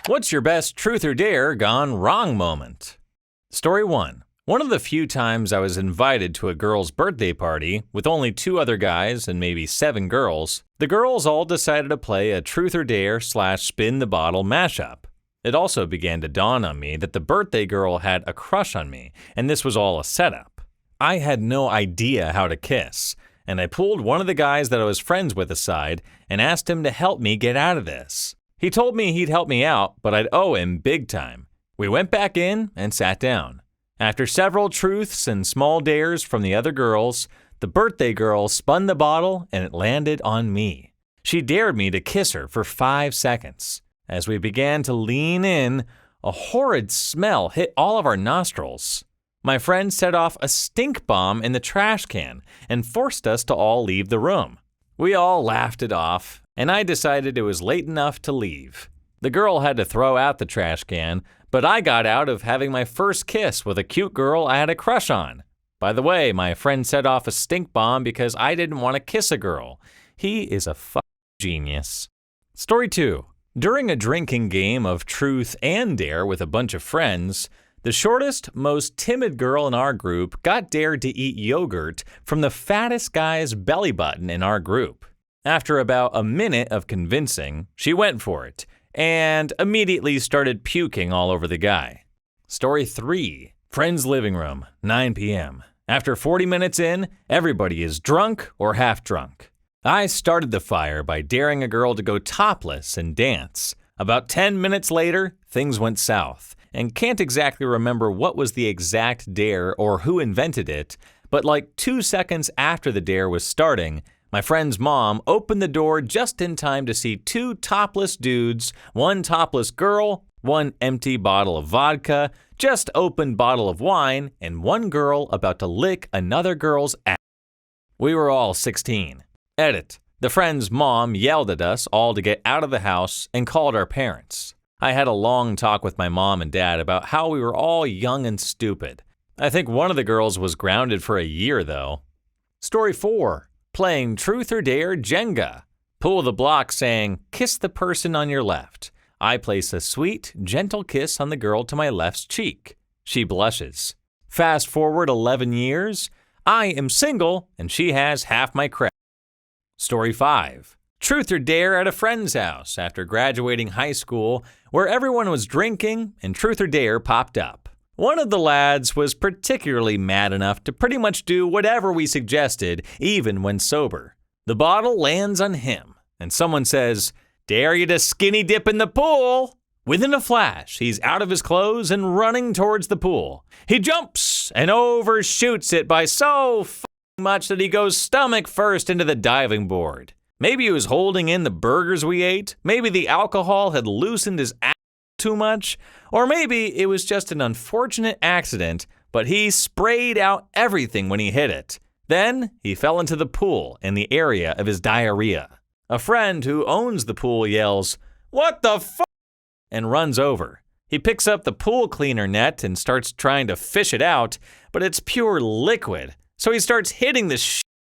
What's your best truth or dare gone wrong moment? Story 1. One of the few times I was invited to a girl's birthday party with only 2 other guys and maybe 7 girls, the girls all decided to play a truth or dare / spin the bottle mashup. It also began to dawn on me that the birthday girl had a crush on me, and this was all a setup. I had no idea how to kiss, and I pulled one of the guys that I was friends with aside and asked him to help me get out of this. He told me he'd help me out, but I'd owe him big time. We went back in and sat down. After several truths and small dares from the other girls, the birthday girl spun the bottle and it landed on me. She dared me to kiss her for 5 seconds. As we began to lean in, a horrid smell hit all of our nostrils. My friend set off a stink bomb in the trash can and forced us to all leave the room. We all laughed it off, and I decided it was late enough to leave. The girl had to throw out the trash can, but I got out of having my first kiss with a cute girl I had a crush on. By the way, my friend set off a stink bomb because I didn't want to kiss a girl. He is a genius. Story 2. During a drinking game of truth and dare with a bunch of friends, the shortest, most timid girl in our group got dared to eat yogurt from the fattest guy's belly button in our group. After about a minute of convincing, she went for it and immediately started puking all over the guy. Story 3. Friend's living room, 9 p.m. After 40 minutes in, everybody is drunk or half drunk. I started the fire by daring a girl to go topless and dance. About 10 minutes later, things went south, and can't exactly remember what was the exact dare or who invented it, but like 2 seconds after the dare was starting, my friend's mom opened the door just in time to see 2 topless dudes, 1 topless girl, 1 empty bottle of vodka, just opened bottle of wine, and 1 girl about to lick another girl's ass. We were all 16. Edit. The friend's mom yelled at us all to get out of the house and called our parents. I had a long talk with my mom and dad about how we were all young and stupid. I think one of the girls was grounded for a year though. Story 4. Playing truth or dare Jenga. Pull the block saying, kiss the person on your left. I place a sweet, gentle kiss on the girl to my left's cheek. She blushes. Fast forward 11 years. I am single and she has half my credit. Story 5. Truth or dare at a friend's house after graduating high school where everyone was drinking and truth or dare popped up. One of the lads was particularly mad enough to pretty much do whatever we suggested, even when sober. The bottle lands on him, and someone says, dare you to skinny dip in the pool. Within a flash, he's out of his clothes and running towards the pool. He jumps and overshoots it by so much that he goes stomach first into the diving board. Maybe he was holding in the burgers we ate, maybe the alcohol had loosened his ass too much, or maybe it was just an unfortunate accident, but he sprayed out everything when he hit it. Then he fell into the pool in the area of his diarrhea. A friend who owns the pool yells, "What the f***?" and runs over. He picks up the pool cleaner net and starts trying to fish it out, but it's pure liquid. So he starts hitting the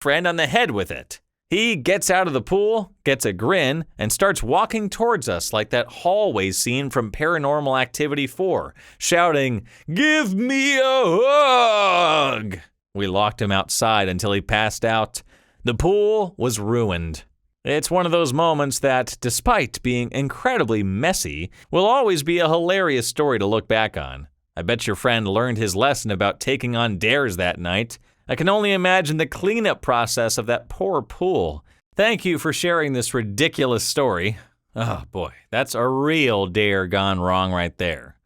friend on the head with it. He gets out of the pool, gets a grin, and starts walking towards us like that hallway scene from Paranormal Activity 4, shouting, "Give me a hug!" We locked him outside until he passed out. The pool was ruined. It's one of those moments that, despite being incredibly messy, will always be a hilarious story to look back on. I bet your friend learned his lesson about taking on dares that night. I can only imagine the cleanup process of that poor pool. Thank you for sharing this ridiculous story. Oh boy, that's a real dare gone wrong right there.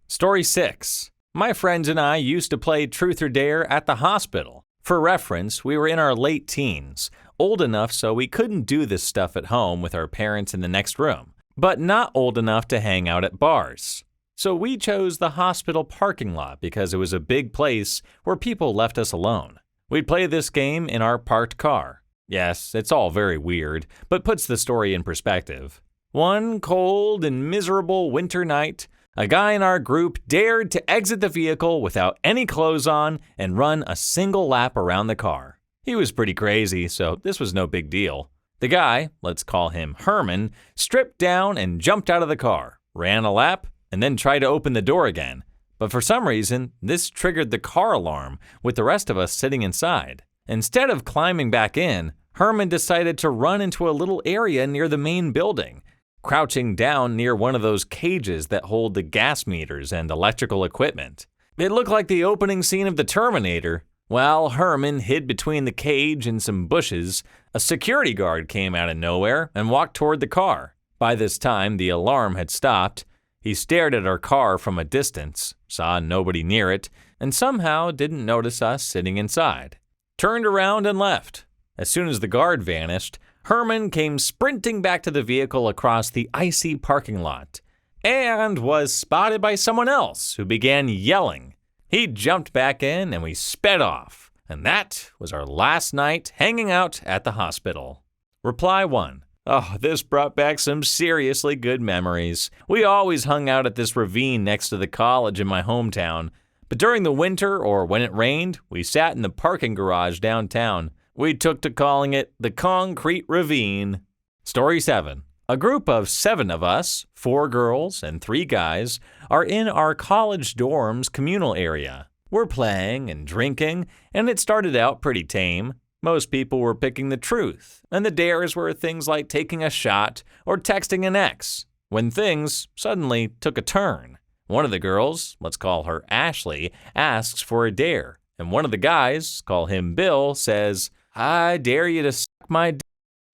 Story 6. My friends and I used to play truth or dare at the hospital. For reference, we were in our late teens, old enough so we couldn't do this stuff at home with our parents in the next room, but not old enough to hang out at bars. So we chose the hospital parking lot because it was a big place where people left us alone. We'd play this game in our parked car. Yes, it's all very weird, but puts the story in perspective. One cold and miserable winter night, a guy in our group dared to exit the vehicle without any clothes on and run a single lap around the car. He was pretty crazy, so this was no big deal. The guy, let's call him Herman, stripped down and jumped out of the car. ran a lap, and then tried to open the door again. But for some reason, this triggered the car alarm with the rest of us sitting inside. Instead of climbing back in, Herman decided to run into a little area near the main building, crouching down near one of those cages that hold the gas meters and electrical equipment. It looked like the opening scene of The Terminator. While Herman hid between the cage and some bushes, a security guard came out of nowhere and walked toward the car. By this time, the alarm had stopped. He stared at our car from a distance, saw nobody near it, and somehow didn't notice us sitting inside. Turned around and left. As soon as the guard vanished, Herman came sprinting back to the vehicle across the icy parking lot and was spotted by someone else who began yelling. He jumped back in and we sped off, and that was our last night hanging out at the hospital. Reply 1. Oh, this brought back some seriously good memories. We always hung out at this ravine next to the college in my hometown, but during the winter or when it rained, we sat in the parking garage downtown. We took to calling it the Concrete Ravine. Story 7. A group of 7 of us, 4 girls and 3 guys, are in our college dorm's communal area. We're playing and drinking, and it started out pretty tame. Most people were picking the truth, and the dares were things like taking a shot or texting an ex, when things suddenly took a turn. One of the girls, let's call her Ashley, asks for a dare, and one of the guys, call him Bill, says, "I dare you to suck my d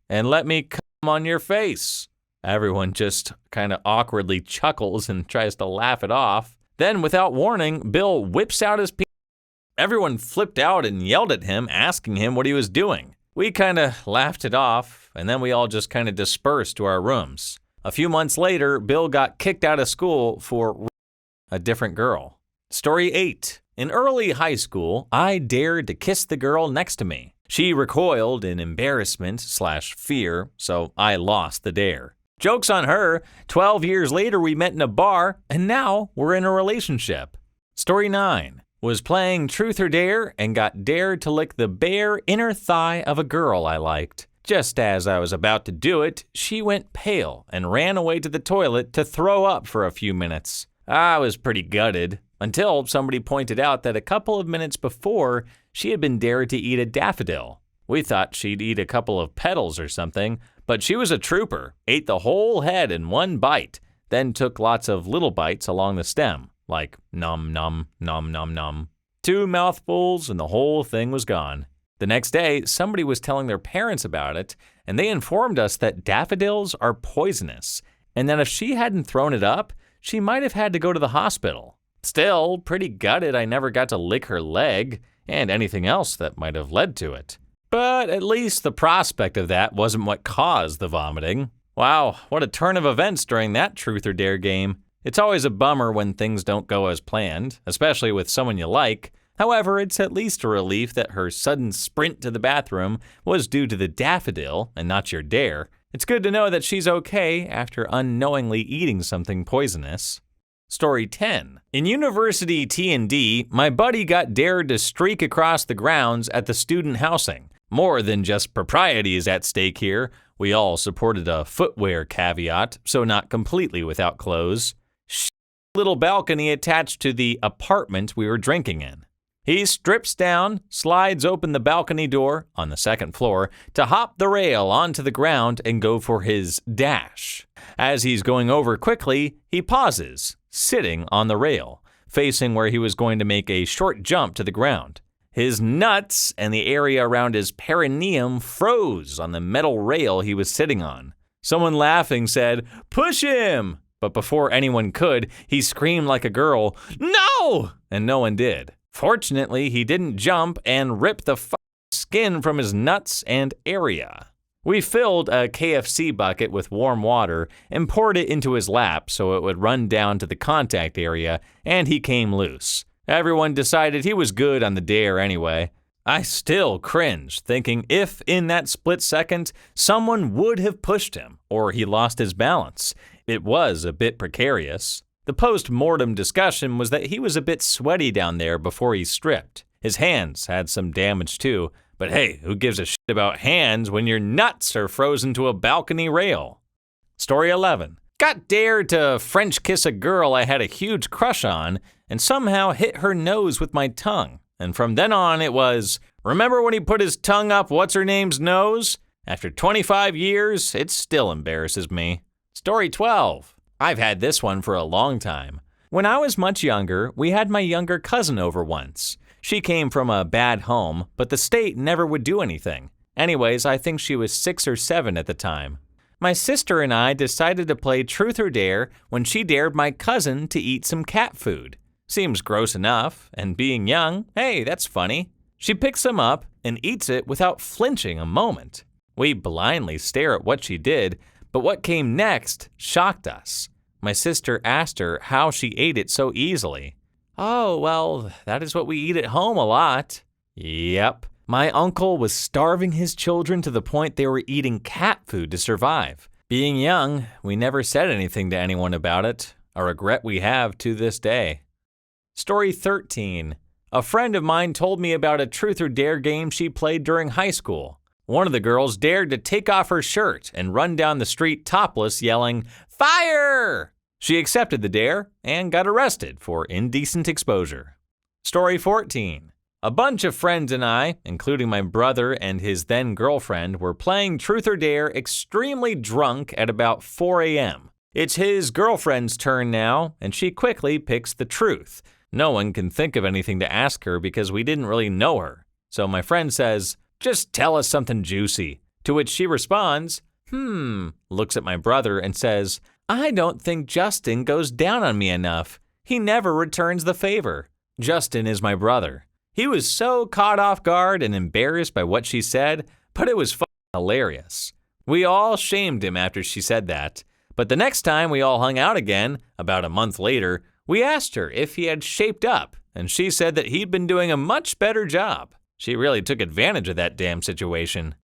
and let me come on your face." Everyone just kind of awkwardly chuckles and tries to laugh it off. Then, without warning, Bill whips out his penis. Everyone flipped out and yelled at him, asking him what he was doing. We kind of laughed it off, and then we all just kind of dispersed to our rooms. A few months later, Bill got kicked out of school for a different girl. Story 8. In early high school, I dared to kiss the girl next to me. She recoiled in embarrassment/fear, so I lost the dare. Joke's on her. 12 years later, we met in a bar, and now we're in a relationship. Story 9. Was playing Truth or Dare and got dared to lick the bare inner thigh of a girl I liked. Just as I was about to do it, she went pale and ran away to the toilet to throw up for a few minutes. I was pretty gutted, until somebody pointed out that a couple of minutes before, she had been dared to eat a daffodil. We thought she'd eat a couple of petals or something, but she was a trooper, ate the whole head in one bite, then took lots of little bites along the stem. Like nom nom nom nom nom. 2 mouthfuls and the whole thing was gone. The next day, somebody was telling their parents about it, and they informed us that daffodils are poisonous, and that if she hadn't thrown it up, she might have had to go to the hospital. Still, pretty gutted I never got to lick her leg, and anything else that might have led to it. But at least the prospect of that wasn't what caused the vomiting. Wow, what a turn of events during that Truth or Dare game. It's always a bummer when things don't go as planned, especially with someone you like. However, it's at least a relief that her sudden sprint to the bathroom was due to the daffodil and not your dare. It's good to know that she's okay after unknowingly eating something poisonous. Story 10. In University T&D, my buddy got dared to streak across the grounds at the student housing. More than just propriety is at stake here. We all supported a footwear caveat, so not completely without clothes. Little balcony attached to the apartment we were drinking in. He strips down, slides open the balcony door on the 2nd floor to hop the rail onto the ground and go for his dash. As he's going over quickly, he pauses, sitting on the rail, facing where he was going to make a short jump to the ground. His nuts and the area around his perineum froze on the metal rail he was sitting on. Someone laughing said, "Push him!" But before anyone could, he screamed like a girl, "No!" And no one did. Fortunately, he didn't jump and rip the skin from his nuts and area. We filled a KFC bucket with warm water and poured it into his lap so it would run down to the contact area, and he came loose. Everyone decided he was good on the dare anyway. I still cringe, thinking if in that split second, someone would have pushed him or he lost his balance. It was a bit precarious. The post-mortem discussion was that he was a bit sweaty down there before he stripped. His hands had some damage too, but hey, who gives a shit about hands when your nuts are frozen to a balcony rail? Story 11. Got dared to French kiss a girl I had a huge crush on and somehow hit her nose with my tongue. And from then on it was, remember when he put his tongue up what's-her-name's nose? After 25 years, it still embarrasses me. Story 12. I've had this one for a long time. When I was much younger, we had my younger cousin over once. She came from a bad home, but the state never would do anything. Anyways, I think she was 6 or 7 at the time. My sister and I decided to play Truth or Dare when she dared my cousin to eat some cat food. Seems gross enough, and being young, hey, that's funny. She picks some up and eats it without flinching a moment. We blindly stare at what she did, but what came next shocked us. My sister asked her how she ate it so easily. Oh, well, that is what we eat at home a lot. Yep. My uncle was starving his children to the point they were eating cat food to survive. Being young, we never said anything to anyone about it, a regret we have to this day. Story 13. A friend of mine told me about a Truth or Dare game she played during high school. One of the girls dared to take off her shirt and run down the street topless yelling, "Fire!" She accepted the dare and got arrested for indecent exposure. Story 14. A bunch of friends and I, including my brother and his then girlfriend, were playing Truth or Dare extremely drunk at about 4 a.m. It's his girlfriend's turn now, and she quickly picks the truth. No one can think of anything to ask her because we didn't really know her. So my friend says, "Just tell us something juicy." To which she responds, looks at my brother and says, "I don't think Justin goes down on me enough. He never returns the favor." Justin is my brother. He was so caught off guard and embarrassed by what she said, but it was fucking hilarious. We all shamed him after she said that. But the next time we all hung out again, about a month later, we asked her if he had shaped up, and she said that he'd been doing a much better job. She really took advantage of that damn situation.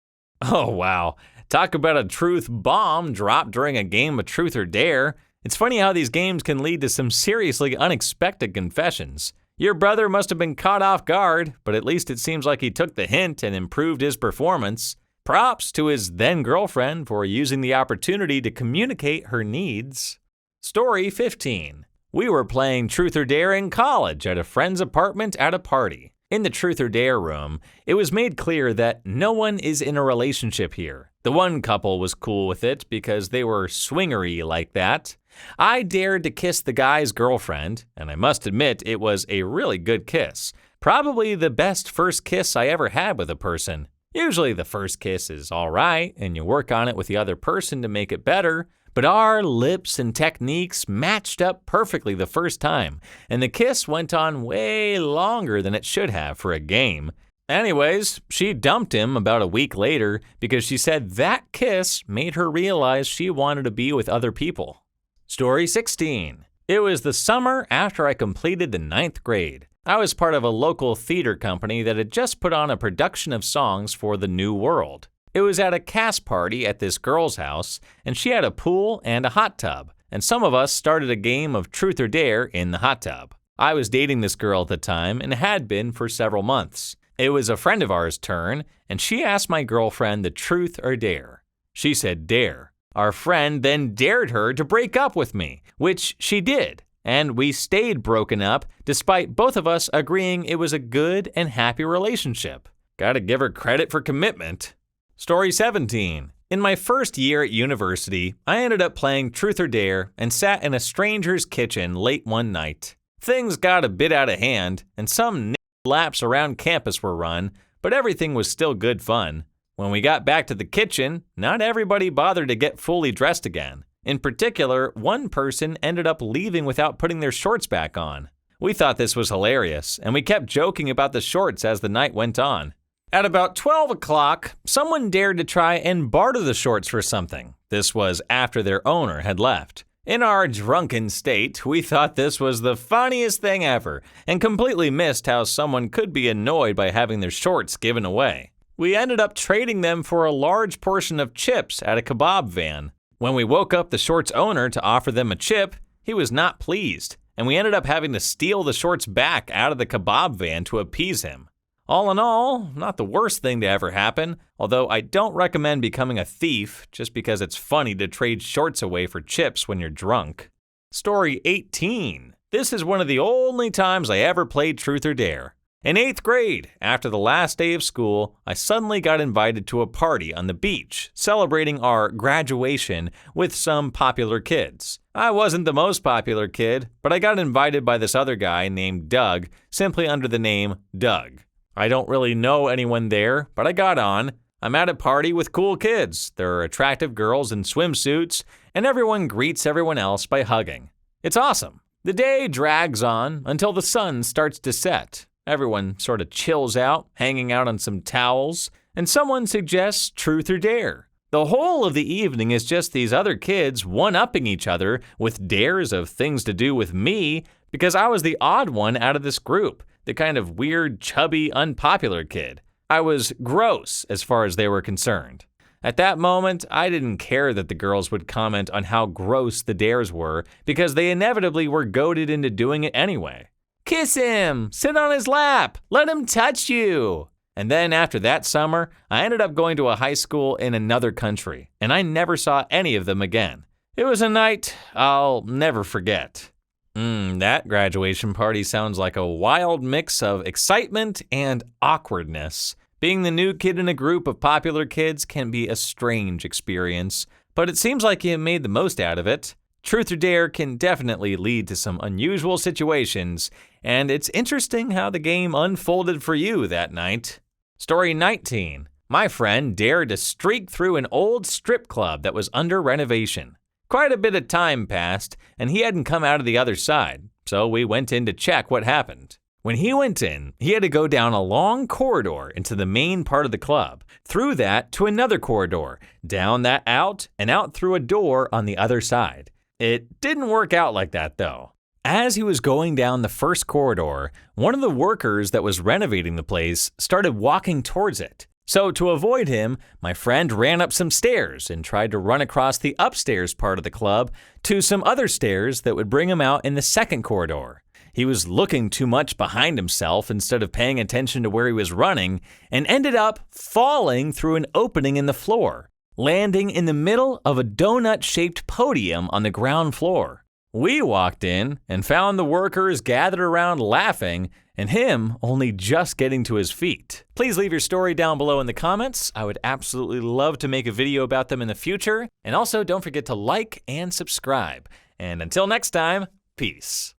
Oh wow, talk about a truth bomb dropped during a game of Truth or Dare. It's funny how these games can lead to some seriously unexpected confessions. Your brother must have been caught off guard, but at least it seems like he took the hint and improved his performance. Props to his then-girlfriend for using the opportunity to communicate her needs. Story 15. We were playing Truth or Dare in college at a friend's apartment at a party. In the Truth or Dare room, it was made clear that no one is in a relationship here. The one couple was cool with it because they were swingery like that. I dared to kiss the guy's girlfriend, and I must admit it was a really good kiss. Probably the best first kiss I ever had with a person. Usually the first kiss is alright, and you work on it with the other person to make it better. But our lips and techniques matched up perfectly the first time, and the kiss went on way longer than it should have for a game. Anyways, she dumped him about a week later because she said that kiss made her realize she wanted to be with other people. Story 16. It was the summer after I completed the 9th grade. I was part of a local theater company that had just put on a production of songs for the New World. It was at a cast party at this girl's house, and she had a pool and a hot tub, and some of us started a game of Truth or Dare in the hot tub. I was dating this girl at the time and had been for several months. It was a friend of ours' turn, and she asked my girlfriend the Truth or Dare. She said dare. Our friend then dared her to break up with me, which she did, and we stayed broken up despite both of us agreeing it was a good and happy relationship. Gotta give her credit for commitment. Story 17. In my first year at university, I ended up playing Truth or Dare and sat in a stranger's kitchen late one night. Things got a bit out of hand, and some laps around campus were run, but everything was still good fun. When we got back to the kitchen, not everybody bothered to get fully dressed again. In particular, one person ended up leaving without putting their shorts back on. We thought this was hilarious, and we kept joking about the shorts as the night went on. At about 12 o'clock, someone dared to try and barter the shorts for something. This was after their owner had left. In our drunken state, we thought this was the funniest thing ever and completely missed how someone could be annoyed by having their shorts given away. We ended up trading them for a large portion of chips at a kebab van. When we woke up the shorts owner to offer them a chip, he was not pleased, and we ended up having to steal the shorts back out of the kebab van to appease him. All in all, not the worst thing to ever happen, although I don't recommend becoming a thief just because it's funny to trade shorts away for chips when you're drunk. Story 18. This is one of the only times I ever played Truth or Dare. In 8th grade, after the last day of school, I suddenly got invited to a party on the beach, celebrating our graduation with some popular kids. I wasn't the most popular kid, but I got invited by this other guy named Doug, simply under the name Doug. I don't really know anyone there, but I got on. I'm at a party with cool kids. There are attractive girls in swimsuits, and everyone greets everyone else by hugging. It's awesome. The day drags on until the sun starts to set. Everyone sort of chills out, hanging out on some towels, and someone suggests Truth or Dare. The whole of the evening is just these other kids one-upping each other with dares of things to do with me because I was the odd one out of this group, the kind of weird, chubby, unpopular kid. I was gross as far as they were concerned. At that moment, I didn't care that the girls would comment on how gross the dares were because they inevitably were goaded into doing it anyway. Kiss him! Sit on his lap! Let him touch you! And then after that summer, I ended up going to a high school in another country, and I never saw any of them again. It was a night I'll never forget. That graduation party sounds like a wild mix of excitement and awkwardness. Being the new kid in a group of popular kids can be a strange experience, but it seems like you made the most out of it. Truth or Dare can definitely lead to some unusual situations, and it's interesting how the game unfolded for you that night. Story 19. My friend dared to streak through an old strip club that was under renovation. Quite a bit of time passed, and he hadn't come out of the other side, so we went in to check what happened. When he went in, he had to go down a long corridor into the main part of the club, through that to another corridor, down that out, and out through a door on the other side. It didn't work out like that, though. As he was going down the first corridor, one of the workers that was renovating the place started walking towards it. So to avoid him, my friend ran up some stairs and tried to run across the upstairs part of the club to some other stairs that would bring him out in the second corridor. He was looking too much behind himself instead of paying attention to where he was running and ended up falling through an opening in the floor, landing in the middle of a donut-shaped podium on the ground floor. We walked in and found the workers gathered around laughing and him only just getting to his feet. Please leave your story down below in the comments. I would absolutely love to make a video about them in the future. And also don't forget to like and subscribe. And until next time, peace.